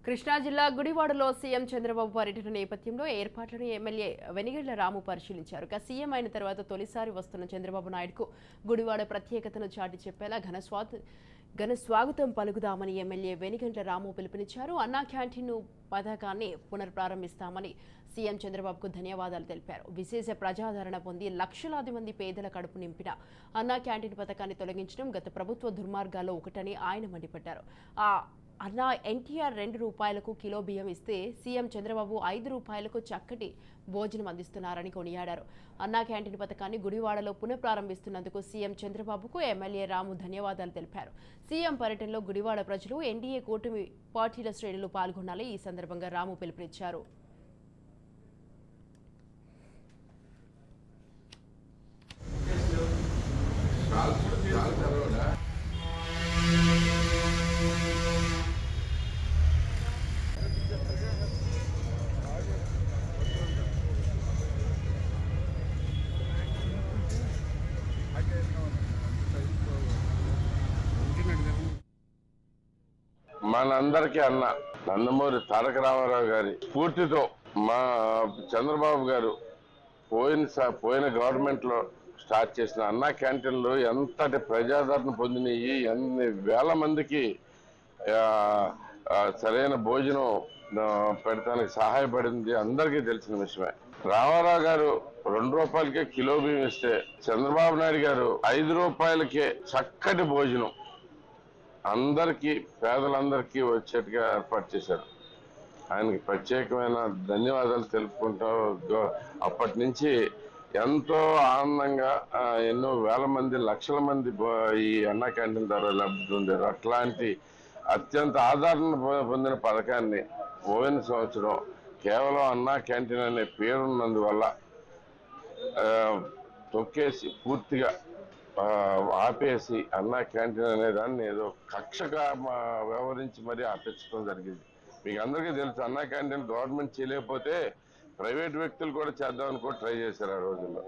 కృష్ణా జిల్లా గుడివాడలో సీఎం చంద్రబాబు పర్యటన నేపథ్యంలో ఏర్పాట్లను ఎమ్మెల్యే వెనిగళ్ల రాము పరిశీలించారు. సీఎం అయిన తర్వాత తొలిసారి వస్తున్న చంద్రబాబు నాయుడుకు గుడివాడ ప్రత్యేకతను చాటి చెప్పేలా ఘన స్వాగతం పలుకుదామని ఎమ్మెల్యే వెనిగళ్ల రాము పిలుపునిచ్చారు. అన్నా క్యాంటీన్ పథకాన్ని పునఃప్రారంభిస్తామని సీఎం చంద్రబాబుకు ధన్యవాదాలు తెలిపారు. విశేష ప్రజాదరణ పొంది లక్షలాది మంది పేదల కడుపు నింపిన అన్నా క్యాంటీన్ పథకాన్ని తొలగించడం గత ప్రభుత్వ దుర్మార్గాల్లో ఒకటని ఆయన మండిపడ్డారు. అన్నా ఎన్టీఆర్ ₹2 కిలో బియ్యం ఇస్తే సీఎం చంద్రబాబు ₹5 చక్కటి భోజనం అందిస్తున్నారని కొనియాడారు. అన్నా క్యాంటీన్ పథకాన్ని గుడివాడలో పునఃప్రారంభిస్తున్నందుకు సీఎం చంద్రబాబుకు ఎమ్మెల్యే రాము ధన్యవాదాలు తెలిపారు. సీఎం పర్యటనలో గుడివాడ ప్రజలు, ఎన్డీఏ కూటమి పార్టీల శ్రేణులు పాల్గొనాలని ఈ సందర్భంగా రాము పిలుపునిచ్చారు. మనందరికీ అన్న నందమూరి తారక రామారావు గారి స్ఫూర్తితో మా చంద్రబాబు గారు పోయిన గవర్నమెంట్ లో స్టార్ట్ చేసిన అన్నా క్యాంటీన్లు ఎంతటి ప్రజాదరణ పొందినవి, ఎన్ని వేల మందికి సరైన భోజనం పెడతానికి సహాయపడింది అందరికీ తెలిసిన విషయమే. రామారావు గారు ₹2కే కిలో బియ్యం ఇస్తే చంద్రబాబు నాయుడు గారు ₹5కే చక్కటి భోజనం అందరికీ, పేదలందరికీ వచ్చేట్టుగా ఏర్పాటు చేశారు. ఆయనకి ప్రత్యేకమైన ధన్యవాదాలు తెలుపుకుంటూ అప్పటి నుంచి ఎంతో ఆనందంగా ఎన్నో వేల మంది, లక్షల మంది ఈ అన్నా క్యాంటీన్ ద్వారా లబ్ధి పొందారు. అట్లాంటి అత్యంత ఆదరణ పొందిన పథకాన్ని పోయిన సంవత్సరం కేవలం అన్నా క్యాంటీన్ అనే పేరున్నందువల్ల తొక్కేసి పూర్తిగా ఆపేసి అన్నా క్యాంటీన్ అనే దాన్ని ఏదో కక్షగా వ్యవహరించి మరీ ఆపించడం జరిగింది. మీకు అందరికీ తెలుసు, అన్నా క్యాంటీన్ గవర్నమెంట్ చేయలేకపోతే ప్రైవేట్ వ్యక్తులు కూడా చేద్దామని కూడా ట్రై చేశారు ఆ రోజుల్లో.